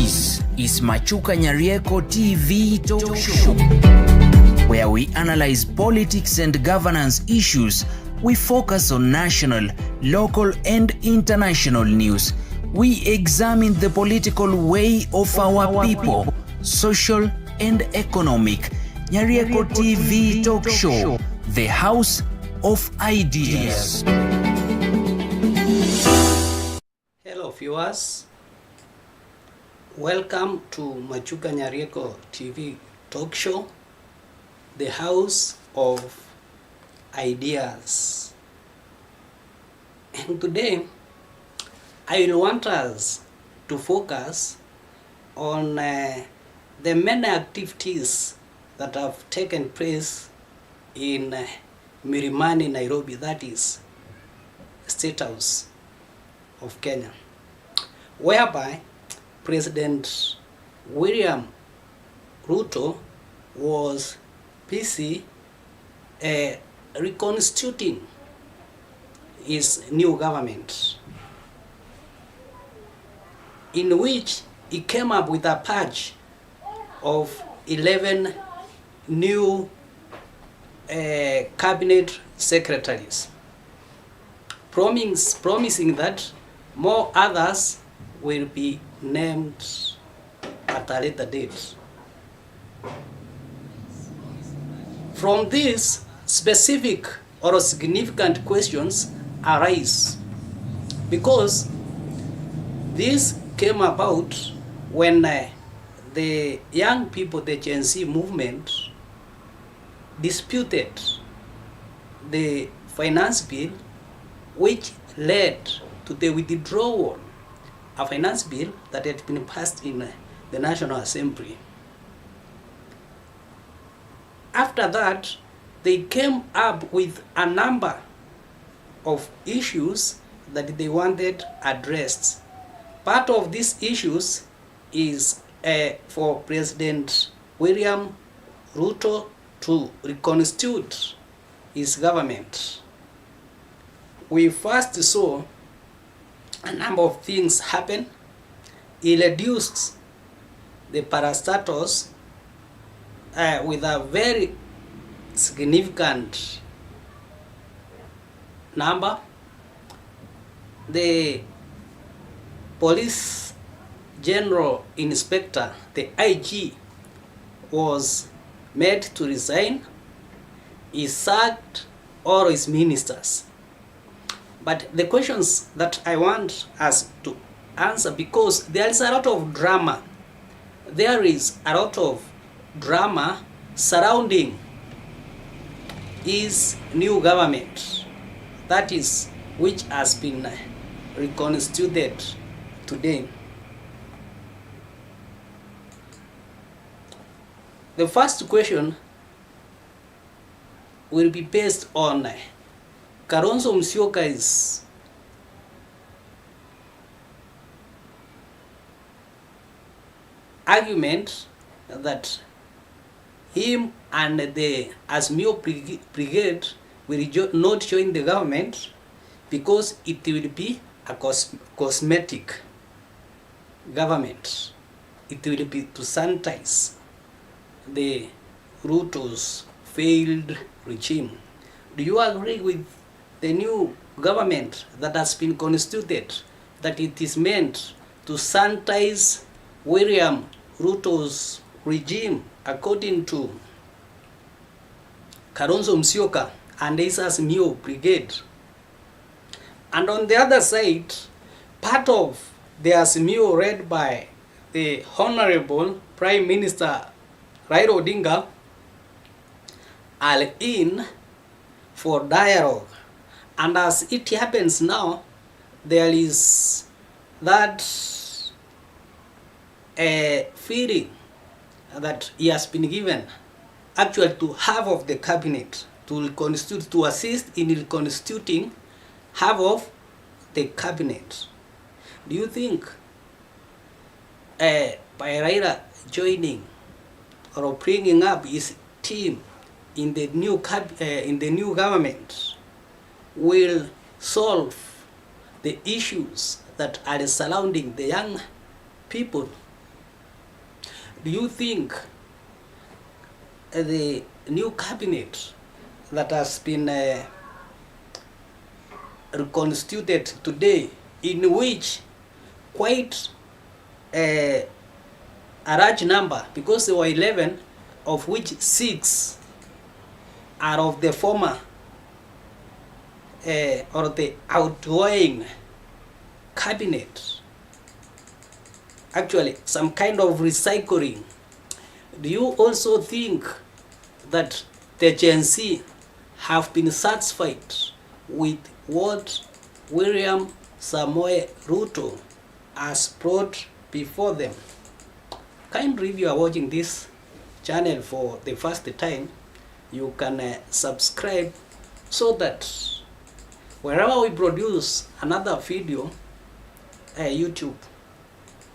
This is Machuka Nyarieko TV Talk Show, where we analyze politics and governance issues. We focus on national, local, and international news. We examine the political way of our people, social and economic. Nyarieko TV Talk Show, the house of ideas. Hello viewers, welcome to Machuka Nyarieko TV Talk Show, the house of ideas. And today I will want us to focus on the many activities that have taken place in Milimani, Nairobi, that is State House of Kenya, whereby President William Ruto was busy reconstituting his new government, in which he came up with a purge of 11 new cabinet secretaries, promising that more others will be named at a later date. From this, specific or significant questions arise, because this came about when the young people, the Gen Z movement, disputed the finance bill, which led to the withdrawal of a finance bill that had been passed in the National Assembly. After that, they came up with a number of issues that they wanted addressed. Part of these issues is for President William Ruto to reconstitute his government. We first saw a number of things happen. He reduced the parastatus with a very significant number. The Police General Inspector, the IG, was made to resign. He sacked all his ministers. But the questions that I want us to answer, because there is a lot of drama, surrounding his new government, that is, which has been reconstituted today. The first question will be based on Kalonzo Musyoka's argument that him and the Azimio Brigade will not join the government because it will be a cosmetic government. It will be to sanitize the Ruto's failed regime. Do you agree with the new government that has been constituted, that it is meant to sanitize William Ruto's regime according to Kalonzo Musyoka and his Azimio Brigade? And on the other side, part of the Azimio read by the Honorable Prime Minister Raila Odinga are in for dialogue. And as it happens now, there is that feeling that he has been given actually to half of the cabinet to assist in reconstituting half of the cabinet. Do you think by Raila joining or bringing up his team in the new government will solve the issues that are surrounding the young people do you think the new cabinet that has been reconstituted today, in which quite a large number, because there were 11, of which 6 are of the former or the outgoing cabinet, actually some kind of recycling, do you also think that the Gen Z have been satisfied with what William Samoei Ruto has brought before them? Kindly, if you are watching this channel for the first time, you can subscribe so that wherever we produce another video, YouTube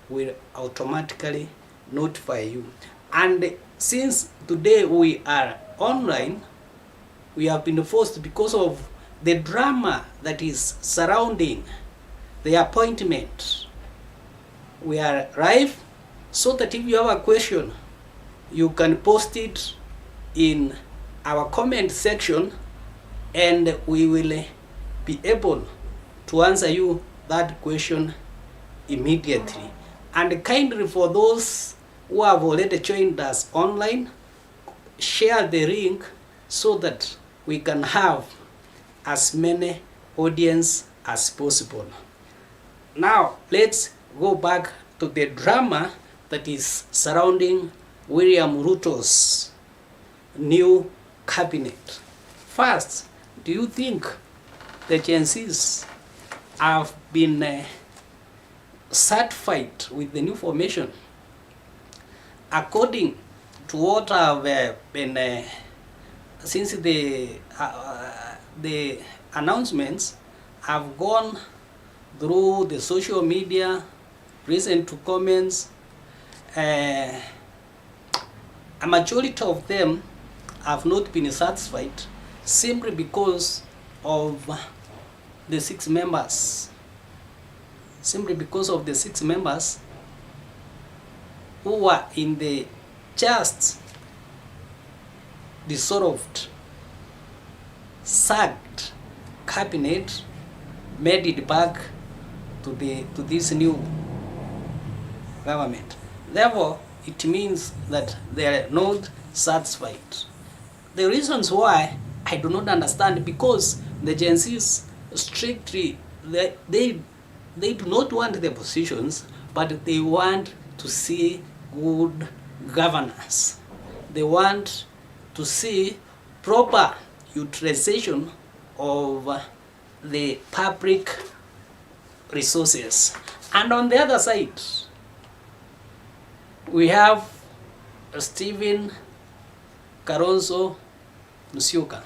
will automatically notify you. And since today we are online, we have been forced, because of the drama that is surrounding the appointment, we are live, so that if you have a question, you can post it in our comment section and we will be able to answer you that question immediately. And kindly, for those who have already joined us online, share the link so that we can have as many audience as possible. Now let's go back to the drama that is surrounding William Ruto's new cabinet. First, do you think the Gen Zs have been satisfied with the new formation? According to what have been since the announcements have gone through the social media, listen to comments, a majority of them have not been satisfied, simply because of the 6 members. Simply because of the 6 members who were in the just dissolved, sacked cabinet, made it back to this new government. Therefore, it means that they are not satisfied. The reasons why I do not understand, because the Gen Zs strictly, they do not want the positions, but they want to see good governance. They want to see proper utilization of the public resources. And on the other side, we have Stephen Kalonzo Musyoka.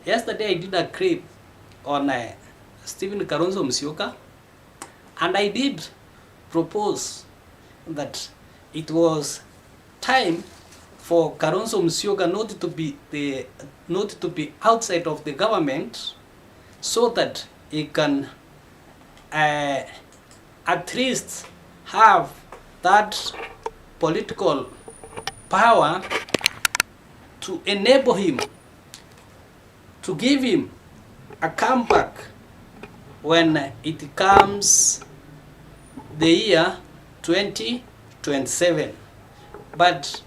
Yesterday I did a clip on Stephen Kalonzo Musyoka, and I did propose that it was time for Kalonzo Musyoka not to be outside of the government, so that he can at least have that political power to enable him, to give him a comeback when it comes the year 2027. But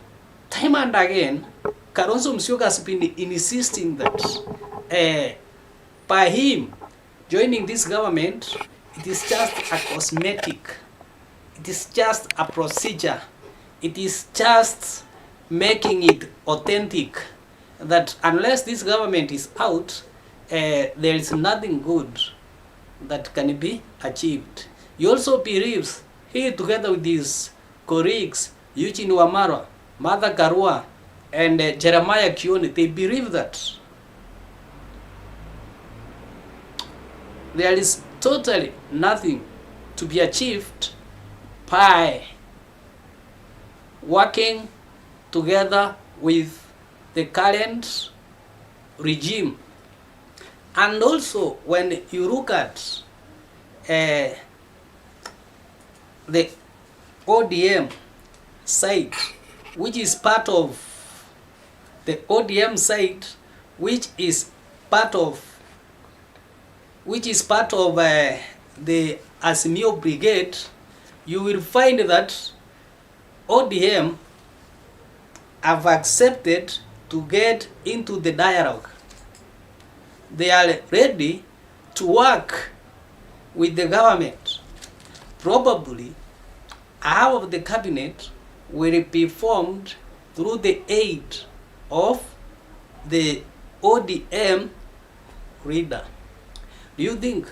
time and again, Kalonzo Musyoka has been insisting that by him joining this government, it is just a cosmetic, it is just a procedure, it is just making it authentic, that unless this government is out, there is nothing good that can be achieved. He also believes, he together with his colleagues, Eugene Wamalwa, Martha Karua, and Jeremiah Kioni, they believe that there is totally nothing to be achieved by working together with the current regime. And also, when you look at the ODM side, which is part of the ODM side, which is part of the Azimio Brigade, you will find that ODM have accepted to get into the dialogue. They are ready to work with the government. Probably half of the cabinet will be formed through the aid of the ODM leader. Do you think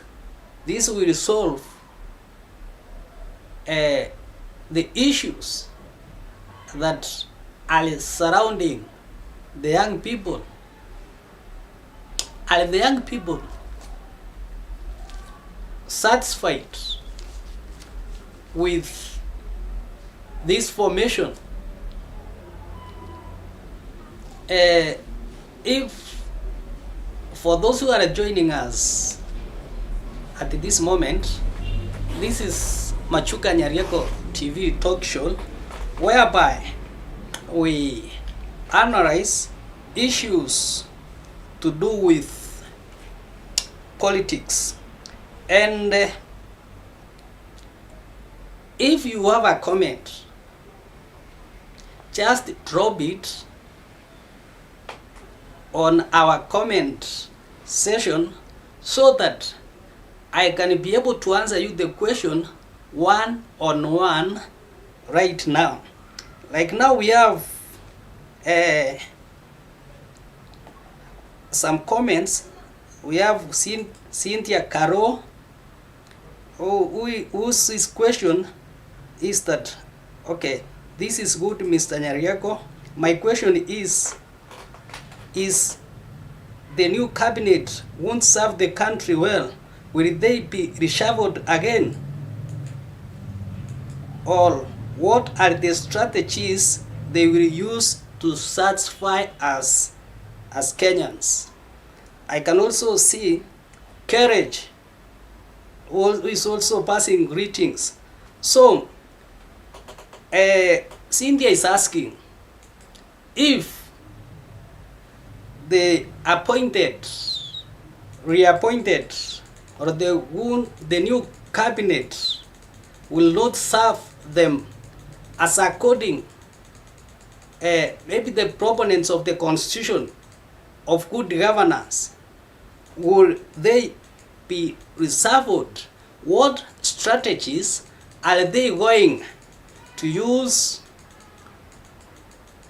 this will solve the issues that are surrounding the young people? Are the young people satisfied with this formation? If for those who are joining us at this moment, this is Machuka Nyarieko TV talk show, whereby we analyze issues to do with politics. And if you have a comment, just drop it on our comment session so that I can be able to answer you the question one on one right now. Like now we have some comments. We have Cynthia Caro, whose question is that, okay, this is good, Mr. Nyarieko. My question is the new cabinet won't serve the country well? Will they be reshuffled again? Or what are the strategies they will use to satisfy us as Kenyans? I can also see Courage, who is also passing greetings. So, Cynthia is asking if the appointed, reappointed, or the new cabinet will not serve them as according maybe the proponents of the constitution of good governance. Will they be reserved? What strategies are they going to use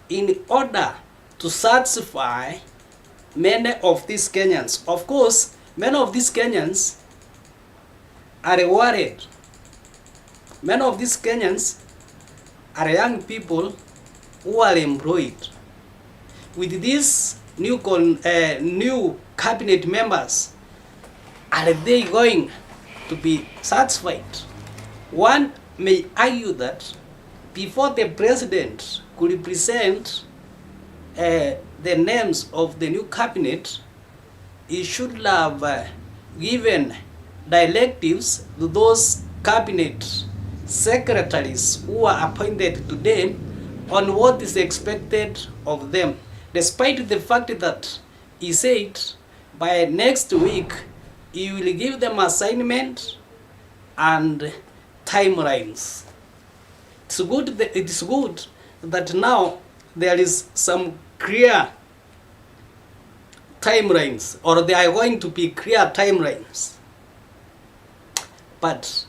in order to satisfy many of these Kenyans? Of course, many of these Kenyans are worried. Many of these Kenyans are young people who are employed. With these new cabinet members, are they going to be satisfied? One may argue that before the president could present the names of the new cabinet, he should have given directives to those cabinet secretaries who are appointed today on what is expected of them, despite the fact that he said by next week he will give them assignment and timelines. It is good that now there is some clear timelines, or they are going to be clear timelines. But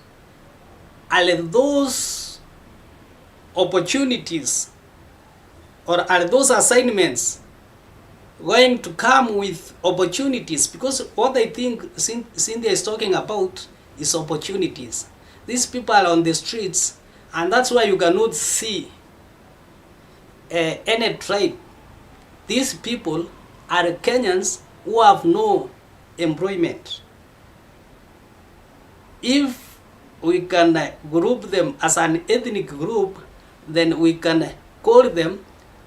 are those opportunities or are those assignments going to come with opportunities? Because what I think Cynthia is talking about is opportunities. These people are on the streets, and that's why you cannot see any tribe. These people are Kenyans who have no employment. If we can group them as an ethnic group, then we can call them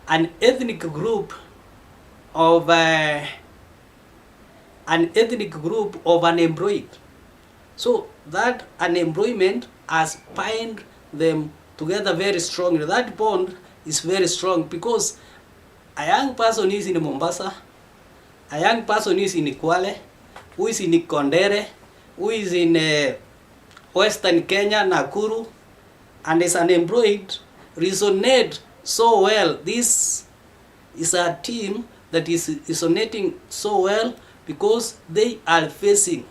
an ethnic group of unemployed. So that unemployment has bind them together very strongly. That bond is very strong, because a young person is in Mombasa, a young person is in Kwale, who is in Kondere, who is in Western Kenya, Nakuru, and is unemployed, resonate so well. This is a team that is resonating so well because they are facing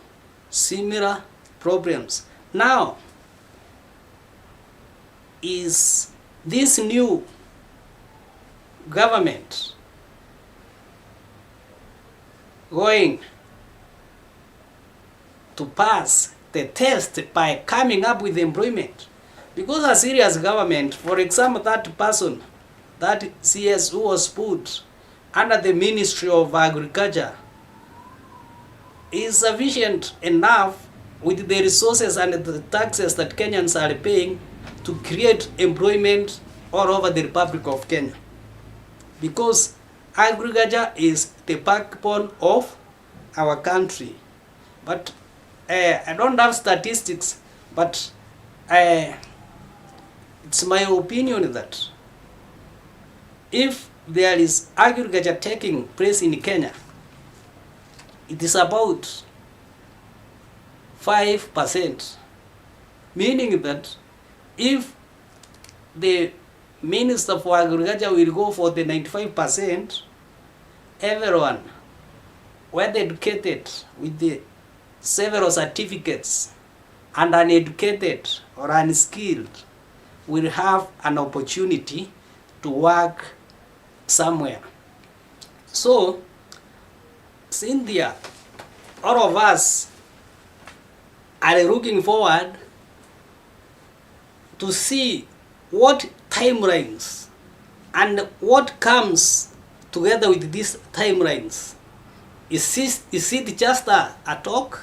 similar problems. Now, is this new government going to pass the test by coming up with employment? Because a serious government, for example, that person, that CS who was put under the Ministry of Agriculture, is sufficient enough with the resources and the taxes that Kenyans are paying to create employment all over the Republic of Kenya. Because agriculture is the backbone of our country. But I don't have statistics, but it's my opinion that if there is agriculture taking place in Kenya, it is about 5%, meaning that if the Minister for Agriculture will go for the 95%, everyone, whether educated with the several certificates and uneducated or unskilled, will have an opportunity to work somewhere. So, Cynthia, all of us are looking forward to see what timelines and what comes together with these timelines. Is it just a talk?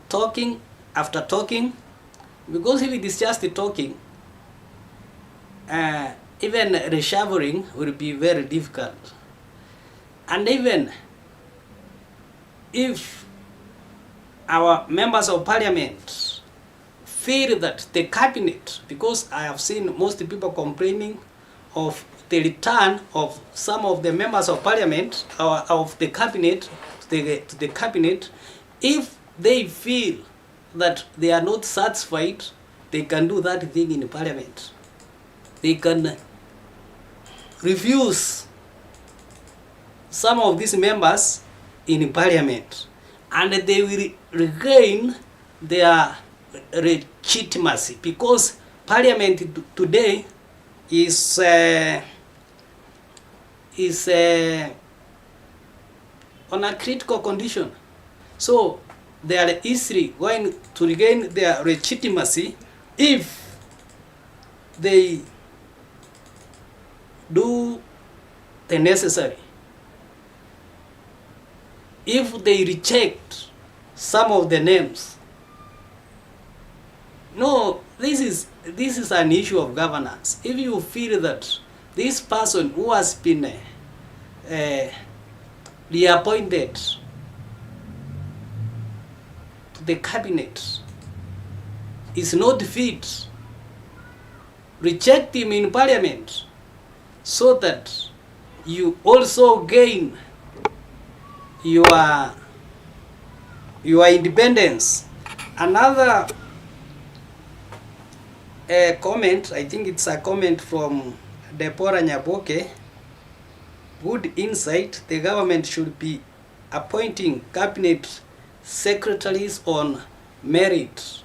Talking after talking? Because if it is just talking, even reshuffling will be very difficult. And even if our members of parliament feel that the cabinet, because I have seen most people complaining of the return of some of the members of parliament of the cabinet to the cabinet, if they feel that they are not satisfied, they can do that thing in parliament. They can refuse some of these members in parliament, and they will regain their legitimacy, because parliament today is on a critical condition. So they are easily going to regain their legitimacy if they do the necessary. If they reject some of the names. No, this is an issue of governance. If you feel that this person who has been reappointed to the cabinet is not fit, reject him in parliament so that you also gain your independence. Another comment, I think it's a comment from Deborah Nyaboke. Good insight. The government should be appointing cabinet secretaries on merit.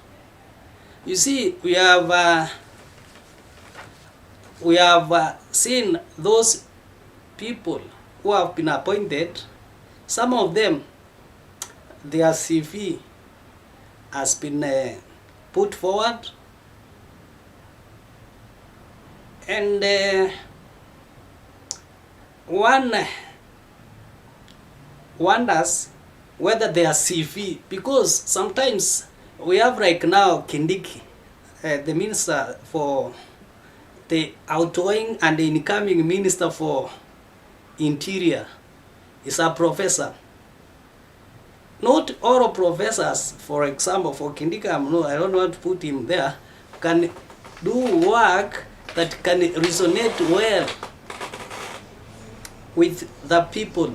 You see, we have seen those people who have been appointed. Some of them, their CV has been put forward, and one wonders whether they are CV, because sometimes we have like now Kindiki, the minister for the outgoing and the incoming minister for interior, is a professor. Not all professors, for example, for Kindiki, I don't want to put him there, can do work that can resonate well with the people.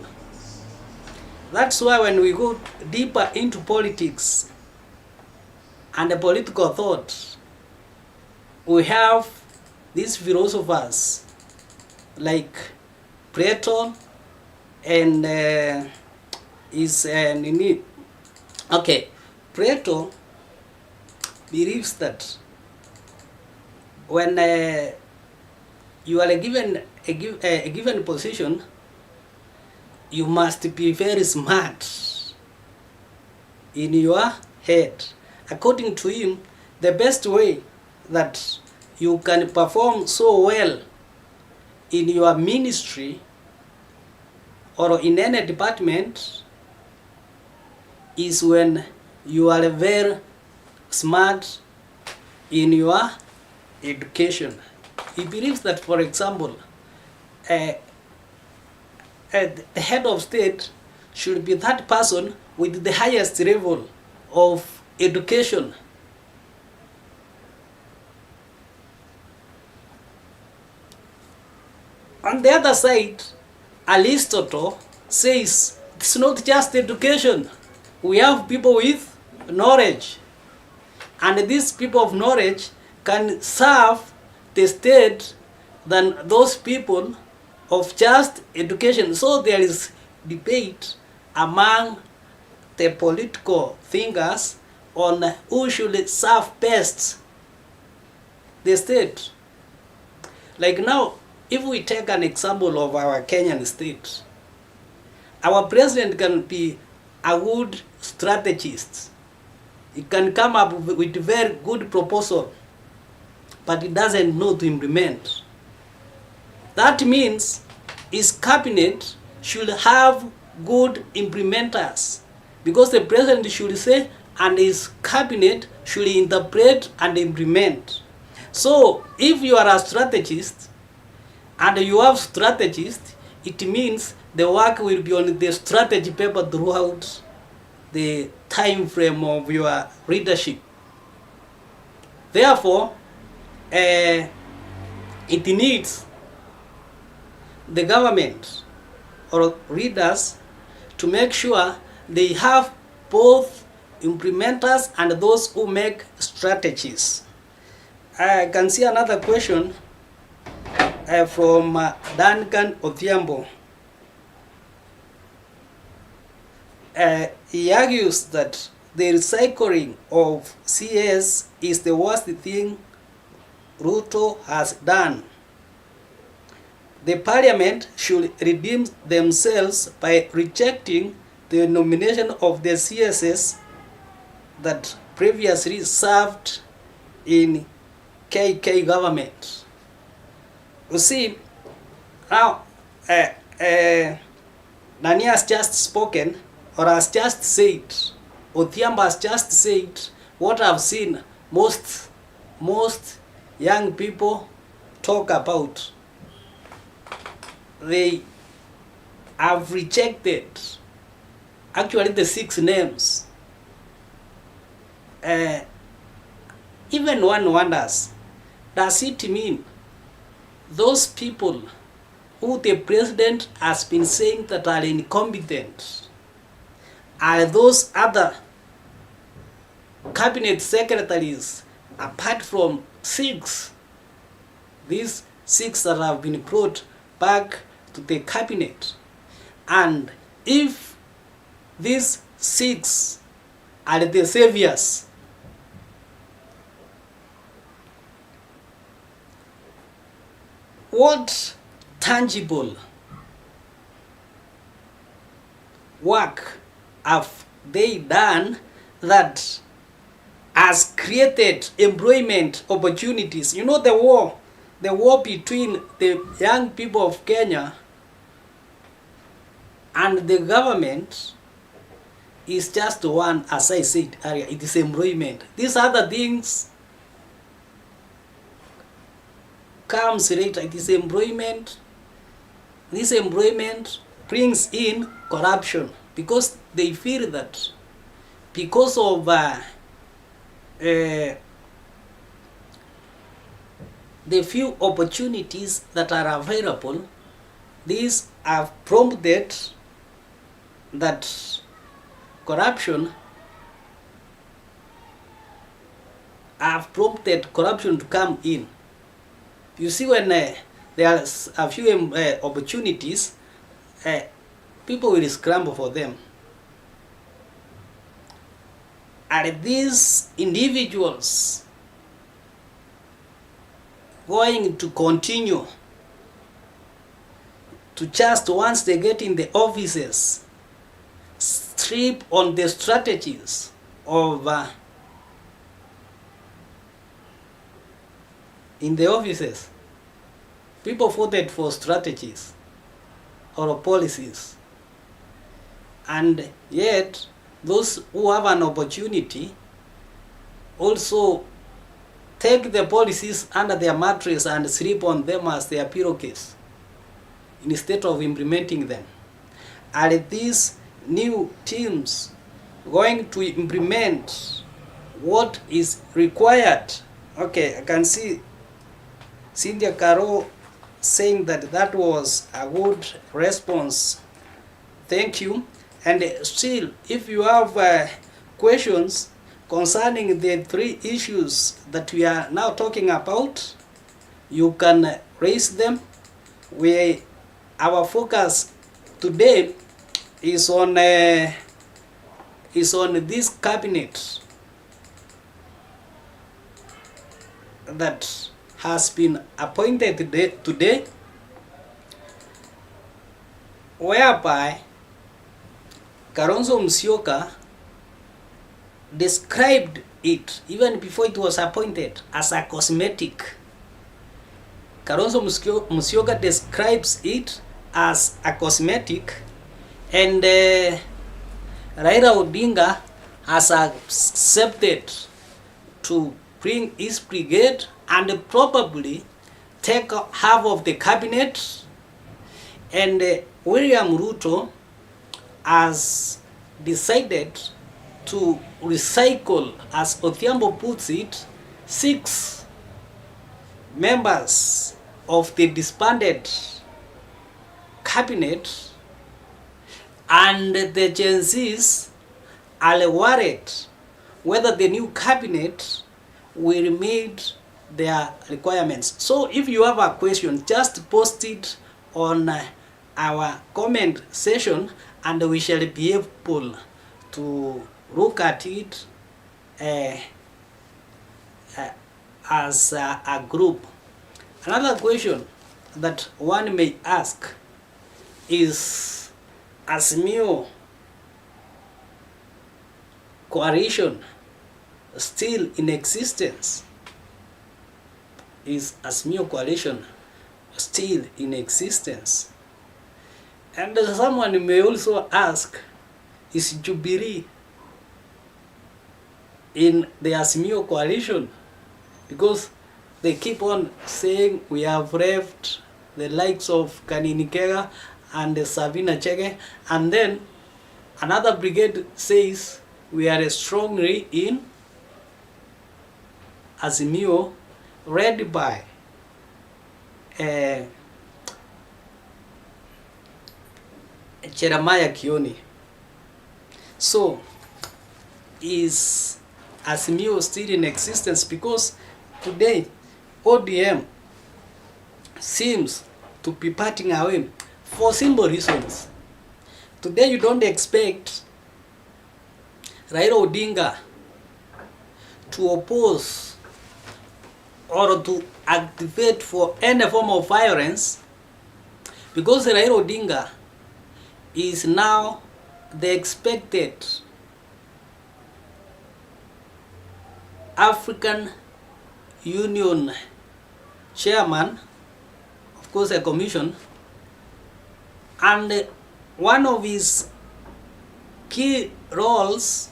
That's why when we go deeper into politics and the political thought, we have these philosophers like Plato and Plato believes that when you are given a given position, you must be very smart in your head. According to him, the best way that you can perform so well in your ministry or in any department is when you are very smart in your education. He believes that, for example, the head of state should be that person with the highest level of education. On the other side, Aristotle says it's not just education. We have people with knowledge, and these people of knowledge can serve the state than those people of just education. So there is debate among the political thinkers on who should serve best the state. Like now, if we take an example of our Kenyan state, our president can be a good strategist. He can come up with a very good proposal, but he doesn't know to implement. That means his cabinet should have good implementers, because the president should say and his cabinet should interpret and implement. So if you are a strategist and you have strategists, it means the work will be on the strategy paper throughout the time frame of your leadership. Therefore, it needs the government or leaders to make sure they have both implementers and those who make strategies. I can see another question from Duncan Odhiambo. He argues that the recycling of CS is the worst thing Ruto has done. The parliament should redeem themselves by rejecting the nomination of the CSS that previously served in KK government. You see, now Nani has just spoken, or has just said, Odhiambo has just said what I've seen most young people talk about. They have rejected actually the 6 names. Even one wonders, does it mean those people who the president has been saying that are incompetent are those other cabinet secretaries apart from 6? These 6 that have been brought back to the cabinet. And if these 6 are the saviors, what tangible work have they done that has created employment opportunities? You know, the war between the young people of Kenya and the government is just one, as I said earlier, it is employment. These other things comes later. It is employment. This employment brings in corruption, because they feel that because of the few opportunities that are available, these have prompted that corruption to come in. You see, when there are a few opportunities, people will scramble for them. Are these individuals going to continue to just, once they get in the offices, strip on the strategies of in the offices? People voted for strategies or policies, and yet those who have an opportunity also take the policies under their mattress and sleep on them as their pillowcase instead of implementing them. Are these new teams going to implement what is required? Okay, I can see Cynthia Carroll saying that was a good response. Thank you. And still, if you have questions concerning the three issues that we are now talking about, you can raise them. Our focus today is on this cabinet that has been appointed today, whereby Kalonzo Musyoka described it, even before it was appointed, as a cosmetic. Kalonzo Musyoka describes it as a cosmetic, and Raila Odinga has accepted to bring his brigade and probably take half of the cabinet, and William Ruto has decided to recycle, as Odhiambo puts it, 6 members of the disbanded cabinet, and the Gen Zs are worried whether the new cabinet will meet their requirements. So if you have a question, just post it on our comment section, and we shall be able to look at it as a group. Another question that one may ask is, Azimio coalition still in existence? Is Azimio coalition still in existence? And someone may also ask, is Jubilee in the Azimio coalition? Because they keep on saying we have left the likes of Kanini Kega and Sabina Chege, and then another brigade says we are strongly in Azimio, led by Jeremiah Kioni. So is Azimio still in existence? Because today ODM seems to be parting away for simple reasons. Today you don't expect Raila Odinga to oppose or to activate for any form of violence, because Raila Odinga is now the expected African Union chairman, of course a commission, and one of his key roles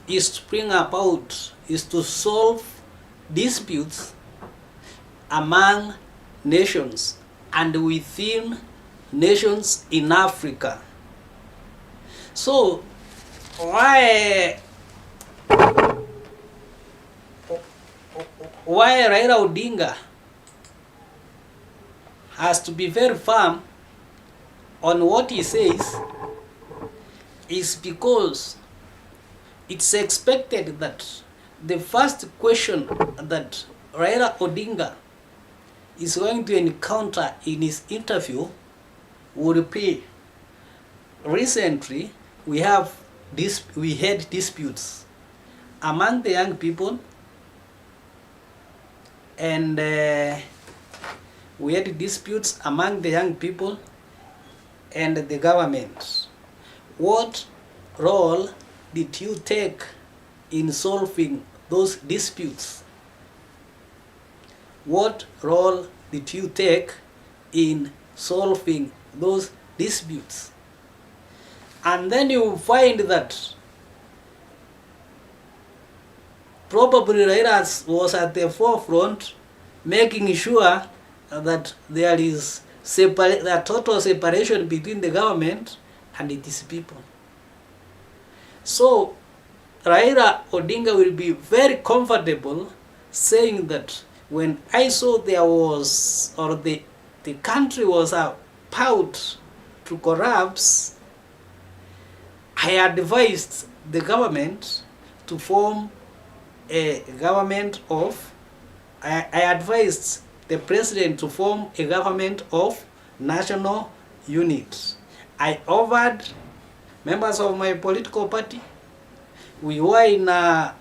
is to solve disputes among nations and within nations in Africa. So why why Raila Odinga has to be very firm on what he says is because it's expected that the first question that Raila Odinga is going to encounter in his interview would be, recently we had disputes among the young people, and we had disputes among the young people and the government. What role did you take in solving those disputes? What role did you take in solving those disputes? And then you find that probably Raila was at the forefront, making sure that there is the total separation between the government and its people. So Raila Odinga will be very comfortable saying that when I saw there was, or the country was about to collapse, I advised the government to form a government of, I advised the president to form a government of national unity. I offered members of my political party. We were in a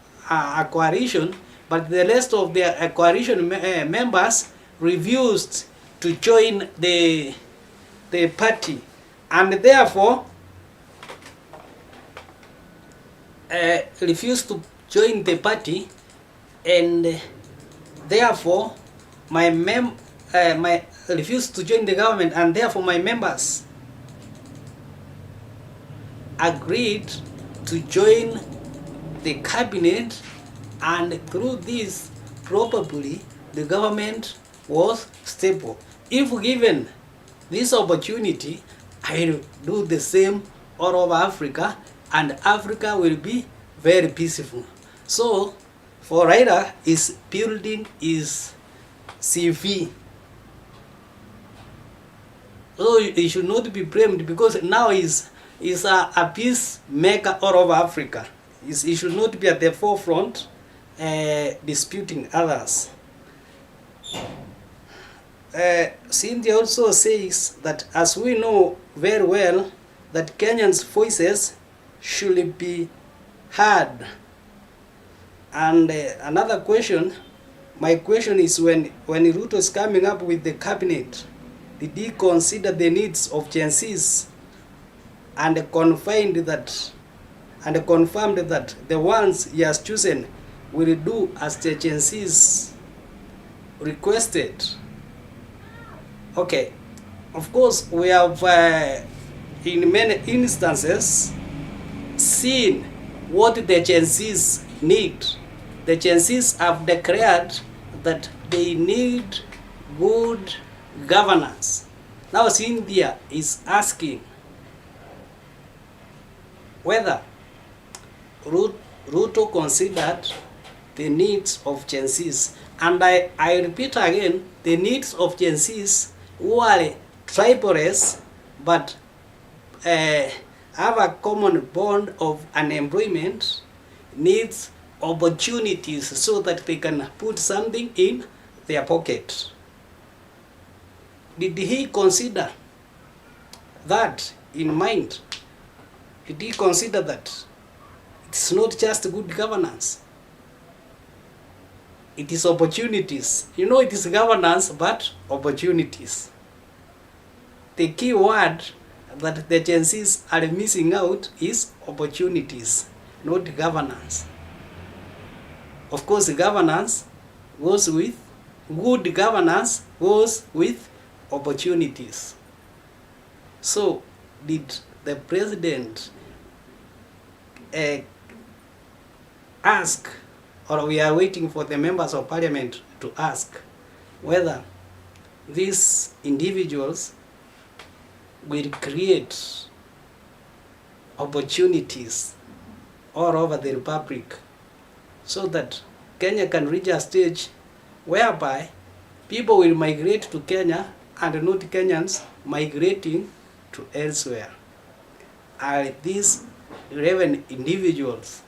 coalition, but the rest of the coalition members refused to join the party, and therefore refused to join the party, and therefore my refused to join the government, and therefore my members agreed to join the cabinet, and through this probably the government was stable. If given this opportunity, I will do the same all over Africa, and Africa will be very peaceful. So for Raila, is building his CV. So he should not be blamed, because now he's a peacemaker all over Africa. He should not be at the forefront disputing others. Cynthia also says that, as we know very well, that Kenyans' voices should be heard. And another question, my question is, when Ruto is coming up with the cabinet, did he consider the needs of Gen Zs and confirmed that the ones he has chosen will do as the Gen Zs requested? Okay, of course we have in many instances seen what the Gen Zs need. The Gen Zs have declared that they need good governance. Now Cynthia is asking whether Ruto considered the needs of Gen Zs. And I repeat again, the needs of Gen Zs who are tribalists but have a common bond of unemployment, needs opportunities so that they can put something in their pocket. Did he consider that in mind? Did he consider that it's not just good governance, it is opportunities? You know, it is governance but opportunities. The key word that the Gen Zs are missing out is opportunities, not governance. Of course, governance goes with, good governance goes with opportunities. So, did the president ask, or we are waiting for the members of parliament to ask, whether these individuals will create opportunities all over the republic so that Kenya can reach a stage whereby people will migrate to Kenya and not Kenyans migrating to elsewhere. Are these 11 individuals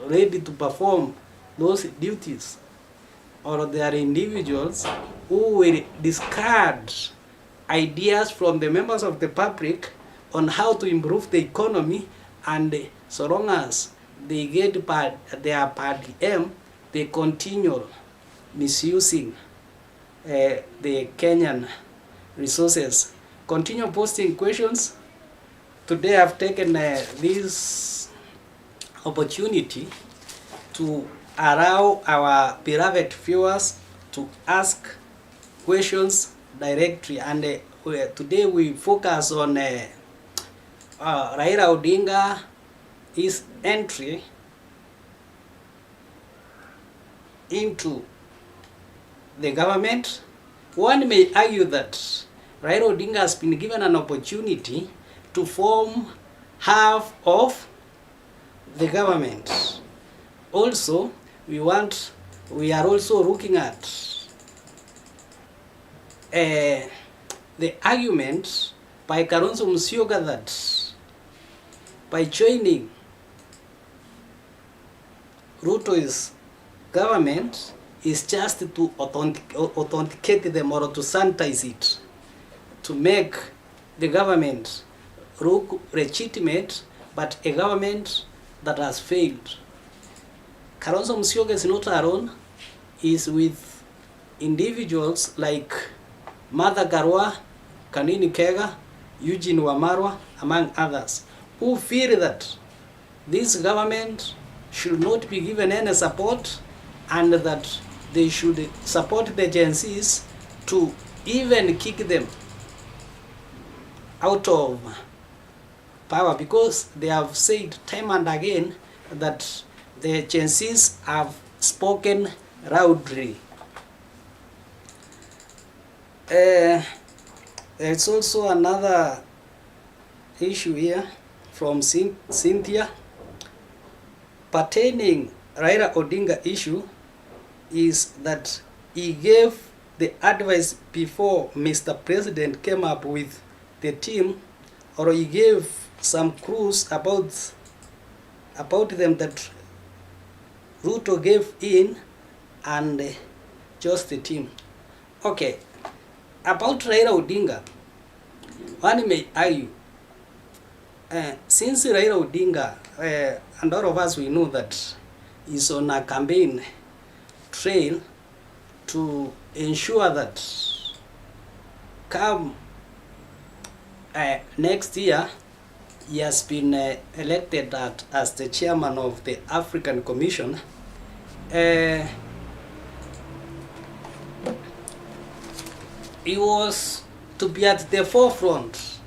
ready to perform those duties, or they are individuals who will discard ideas from the members of the public on how to improve the economy, and so long as they get their party aim, they continue misusing the Kenyan resources. Continue posting questions. Today I've taken this opportunity to allow our beloved viewers to ask questions directly, and today we focus on Raila Odinga, his entry into the government. One may argue that Raila Odinga has been given an opportunity to form half of the government. Also, we are also looking at the argument by Kalonzo Musyoka that by joining Ruto's government is just to authenticate them or to sanitize it, to make the government look legitimate, but a government that has failed. Kalonzo Musyoka is not alone. He is with individuals like Martha Karua, Kanini Kega, Eugene Wamarwa, among others, who feel that this government should not be given any support, and that they should support the Gen Zs to even kick them out of power, because they have said time and again that the Gen Zs have spoken loudly. There's also another issue here from Cynthia pertaining Raila Odinga issue, is that he gave the advice before Mr. President came up with the team, or he gave some clues about them that Ruto gave in and just the team. Okay, about Raila Odinga, one may argue, since Raila Odinga, and all of us we know that he's on a campaign trail to ensure that come next year he has been elected as the chairman of the African Commission. He was to be at the forefront,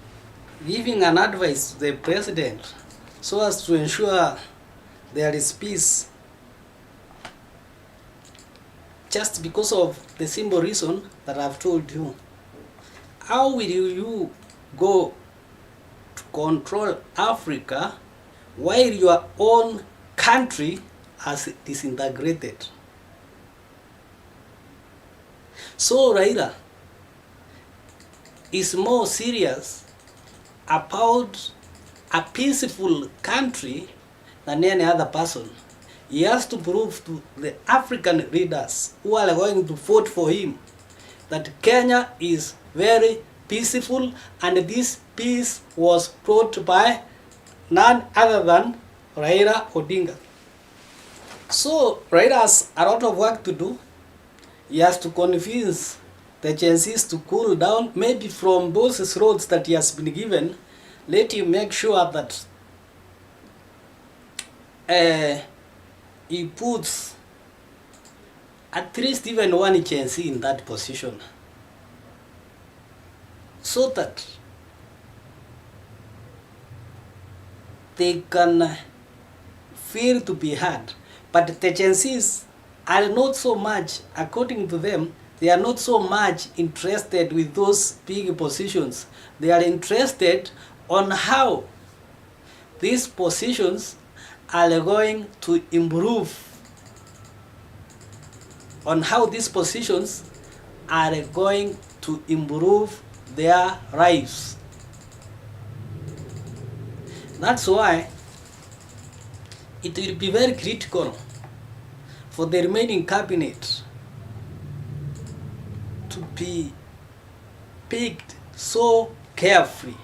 giving an advice to the president so as to ensure there is peace, just because of the simple reason that I've told you. How will you go to control Africa while your own country has disintegrated? So Raila is more serious about a peaceful country than any other person. He has to prove to the African leaders who are going to vote for him that Kenya is very peaceful, and this peace was brought by none other than Raila Odinga. So Raila has a lot of work to do. He has to convince the Gen Zs to cool down, maybe from those roads that he has been given. Let him make sure that he puts at least even one Gen Z in that position, so that they can feel to be heard. But the Gen Zs are not so much, according to them, they are not so much interested with those big positions. They are interested on how these positions are going to improve on how these positions are going to improve their lives. That's why it will be very critical for the remaining cabinet to be picked so carefully.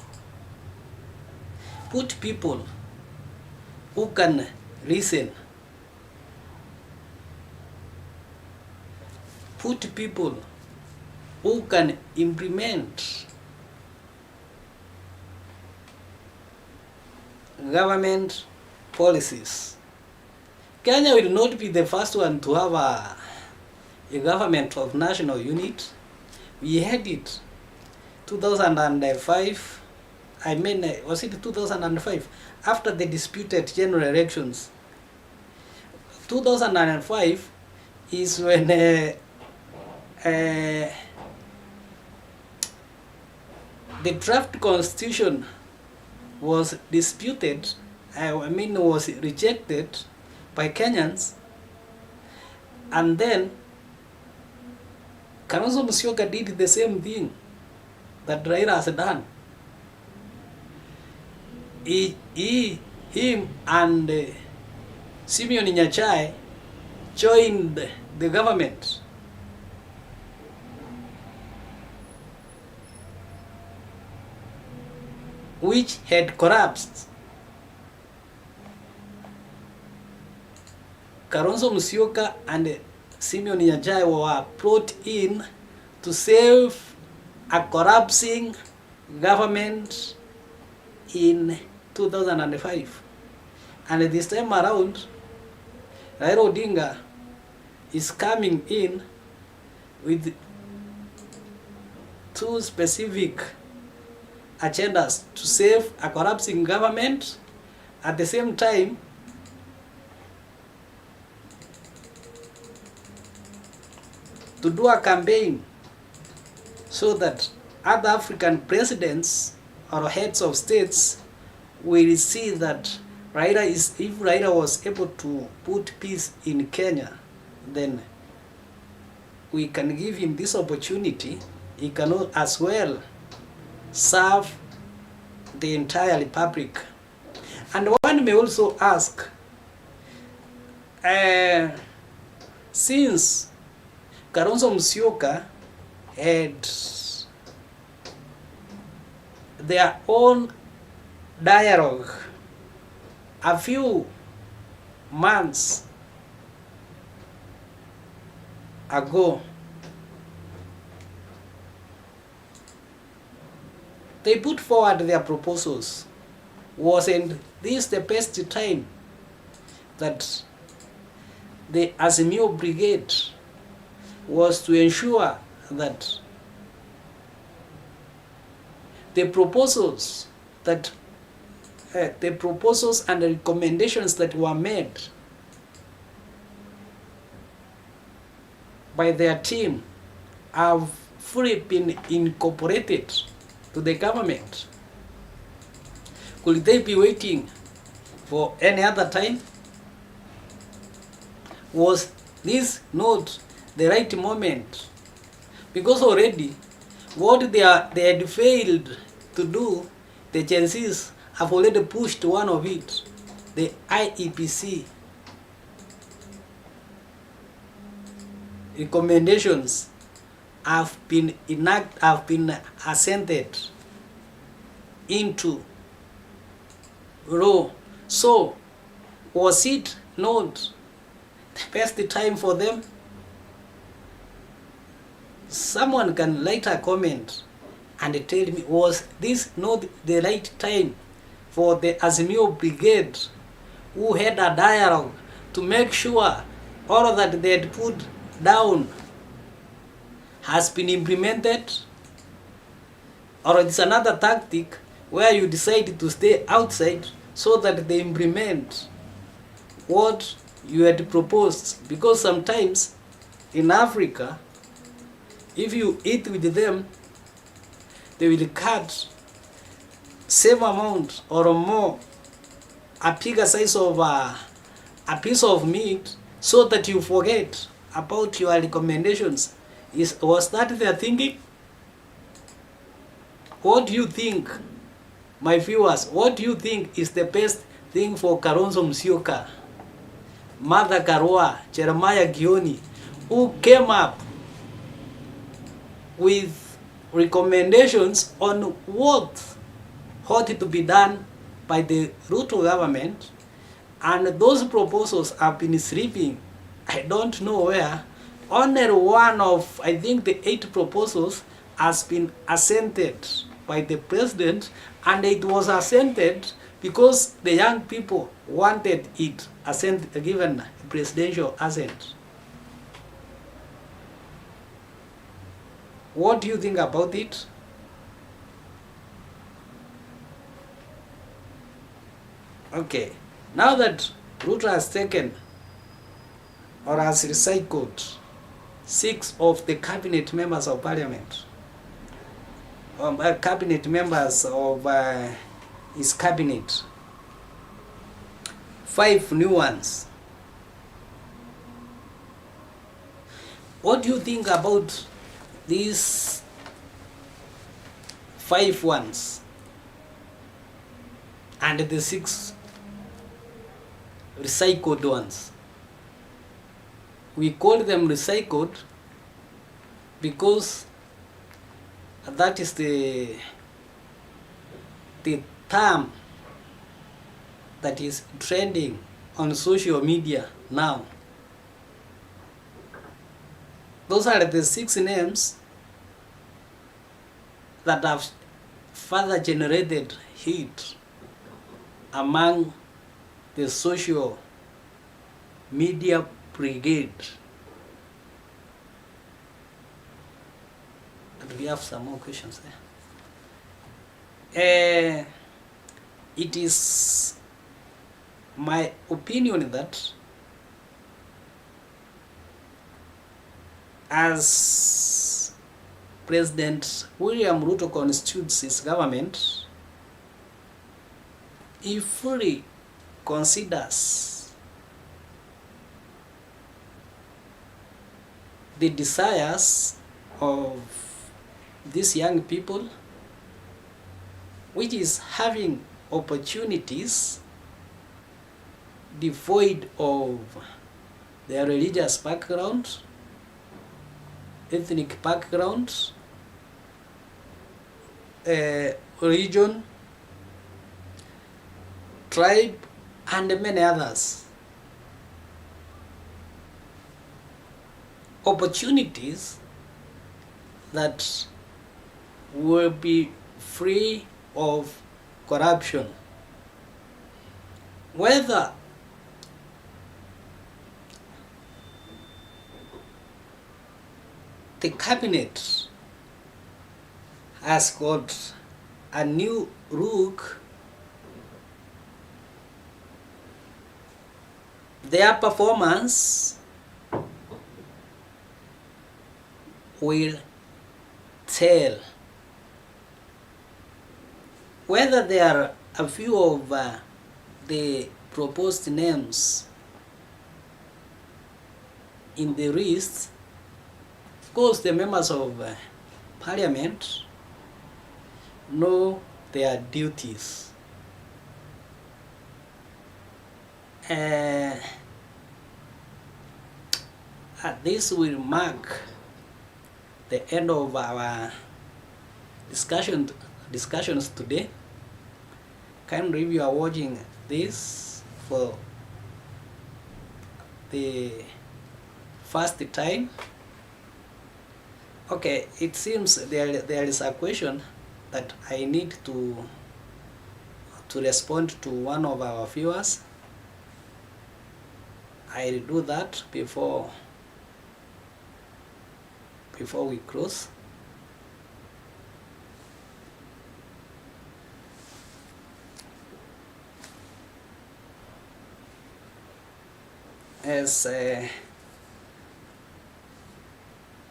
Put people who can listen. Put people who can implement government policies. Kenya will not be the first one to have a government of national unity. We had it 2005. Was it 2005? After the disputed general elections. 2005 is when the draft constitution was disputed, was rejected by Kenyans, and then Kalonzo Musyoka did the same thing that Raila has done. Him and Simeon Nyachai joined the government. Which had collapsed. Kalonzo Musyoka and Simeon Nyachai were brought in to save a collapsing government in 2005. And this time around, Raila Odinga is coming in with two specific agendas: to save a collapsing government, at the same time to do a campaign so that other African presidents or heads of states will see that if Raila was able to put peace in Kenya, then we can give him this opportunity. He can as well serve the entire republic. And one may also ask, since Kalonzo Musyoka had their own dialogue a few months ago, they put forward their proposals. Wasn't this the best time that the Azimio Brigade was to ensure that the proposals and the recommendations that were made by their team have fully been incorporated to the government? Could they be waiting for any other time? Was this not the right moment? Because already what they had failed to do, the Gen Zs have already pushed one of it, the IEPC recommendations have been assented into law. So was it not the best time for them? Someone can later comment and tell me, was this not the right time for the Azimio Brigade, who had a dialogue, to make sure all that they had put down has been implemented? Or it's another tactic where you decide to stay outside so that they implement what you had proposed? Because sometimes in Africa, if you eat with them, they will cut same amount or more, a bigger size of a piece of meat, so that you forget about your recommendations, was that their thinking? What do you think, my viewers, what do you think is the best thing for Kalonzo Musyoka, Martha Karua, Jeremiah Gioni, who came up with recommendations on what ought to be done by the Ruto government, and those proposals have been sleeping, I don't know where. Only one of, I think, the 8 proposals has been assented by the president, and it was assented because the young people wanted it given presidential assent. What do you think about it? Okay, now that Ruto has taken or has recycled 6 of the cabinet members of parliament, cabinet members of his cabinet, 5 new ones. What do you think about these 5 ones and the 6 recycled ones? We call them recycled because that is the term that is trending on social media now. Those are the 6 names that have further generated heat among the social media brigade. And we have some more questions there. It is my opinion that as President William Ruto constitutes his government, he fully considers the desires of these young people, which is having opportunities devoid of their religious background, ethnic background, religion, tribe, and many others. Opportunities that will be free of corruption. Whether the cabinet has got a new look, their performance will tell. Whether there are a few of the proposed names in the list, of course the members of parliament know their duties. This will mark the end of our discussions today. Kindly, if you are watching this for the first time, okay, it seems there is a question that I need to respond to one of our viewers. I'll do that before we close.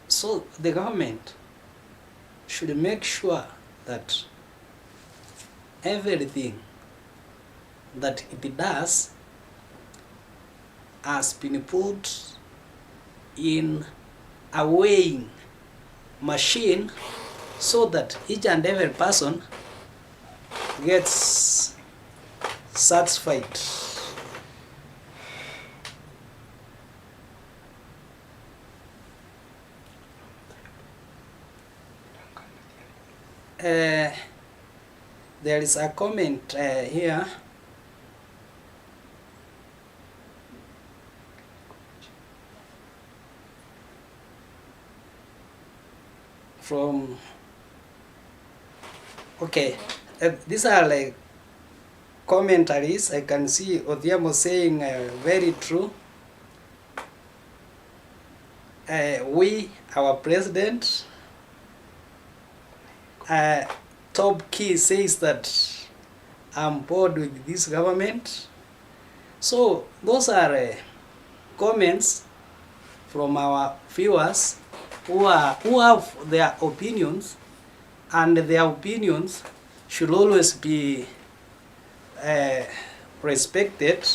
So the government should make sure that everything that it does has been put in a weighing machine so that each and every person gets satisfied. There is a comment here from, okay, these are like commentaries. I can see Odhiambo saying very true. We, our president, Top Key says that I'm bored with this government. So those are comments from our viewers who have their opinions, and their opinions should always be respected.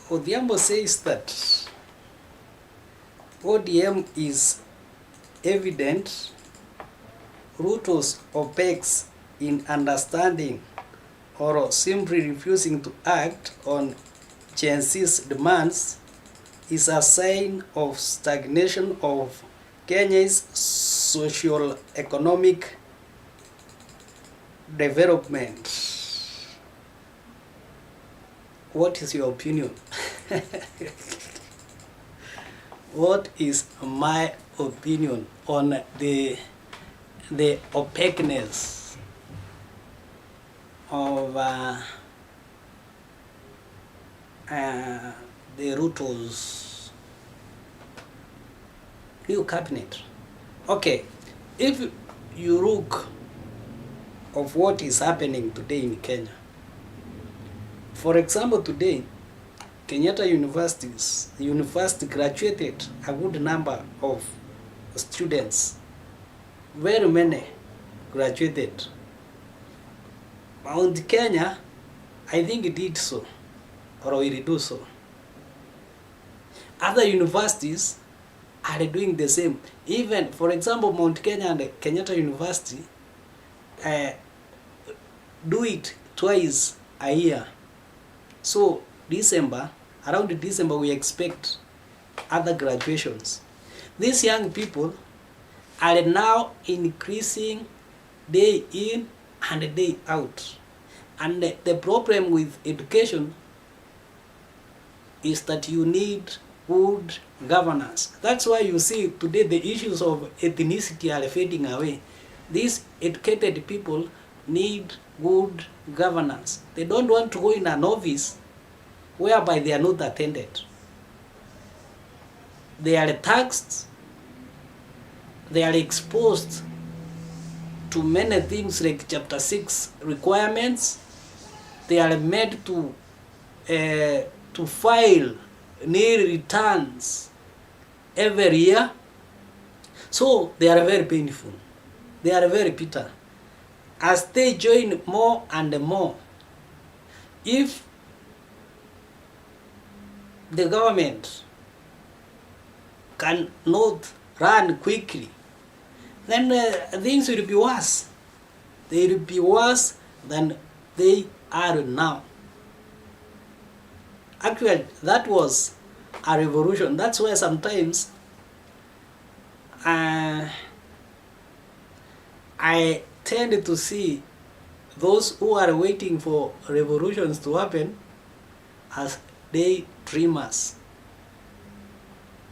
Odhiambo says that ODM is evident, Ruto's opaques in understanding or simply refusing to act on Gen Z's demands is a sign of stagnation of Kenya's socio-economic development. What is your opinion? What is my opinion on the opaqueness of the Ruto's new cabinet? Okay, if you look of what is happening today in Kenya, for example, today Kenyatta University graduated a good number of students. Very many graduated. Mount Kenya, I think it did so, or will do so. Other universities are doing the same. Even, for example, Mount Kenya and Kenyatta University do it twice a year. So around December, we expect other graduations. These young people are now increasing day in and day out. And the problem with education is that you need good governance. That's why you see today the issues of ethnicity are fading away. These educated people need good governance. They don't want to go in an office whereby they are not attended. They are taxed, they are exposed to many things like Chapter 6 requirements. They are made to file nil returns every year. So they are very painful. They are very bitter. As they join more and more, if the government cannot run quickly, then things will be worse. They will be worse than they are now. Actually, that was a revolution. That's why sometimes I tend to see those who are waiting for revolutions to happen as daydreamers.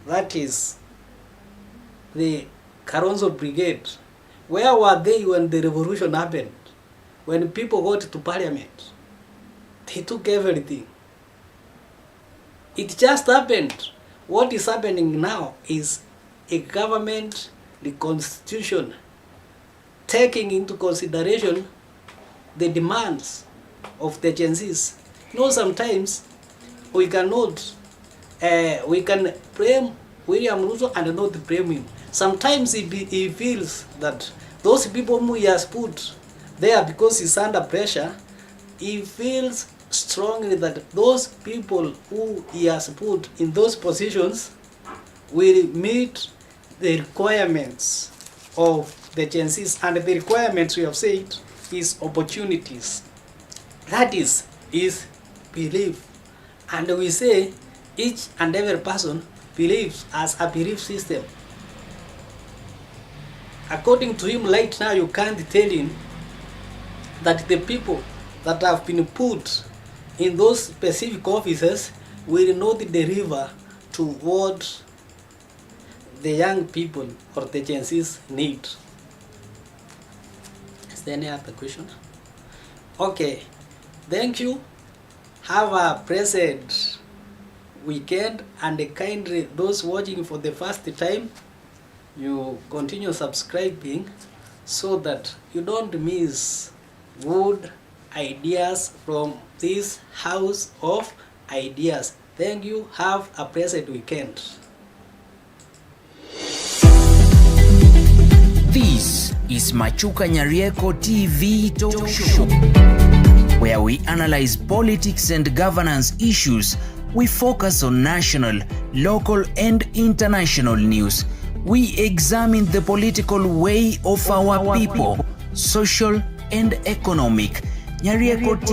That is the Karonzo Brigade. Where were they when the revolution happened? When people got to parliament, they took everything. It just happened. What is happening now is a government reconstitution, taking into consideration the demands of the Gen Zs. Sometimes we cannot, we can blame William Ruto and not blame him. Sometimes he feels that those people who he has put there because he's under pressure, he feels strongly that those people who he has put in those positions will meet the requirements of the Gen Zs, and the requirements we have said is opportunities. That is his belief, and we say each and every person believes as a belief system. According to him, right now you can't tell him that the people that have been put in those specific offices will not deliver to what the young people or the Gen Zs need. Is there any other question? Okay, thank you. Have a blessed weekend, and kindly those watching for the first time, you continue subscribing so that you don't miss good ideas from this house of ideas. Thank you. Have a blessed weekend. This is Machuka Nyarieko TV Talk Show, where we analyze politics and governance issues. We focus on national, local, and international news. We examine the political way of our people, social and economic. Nyarieko TV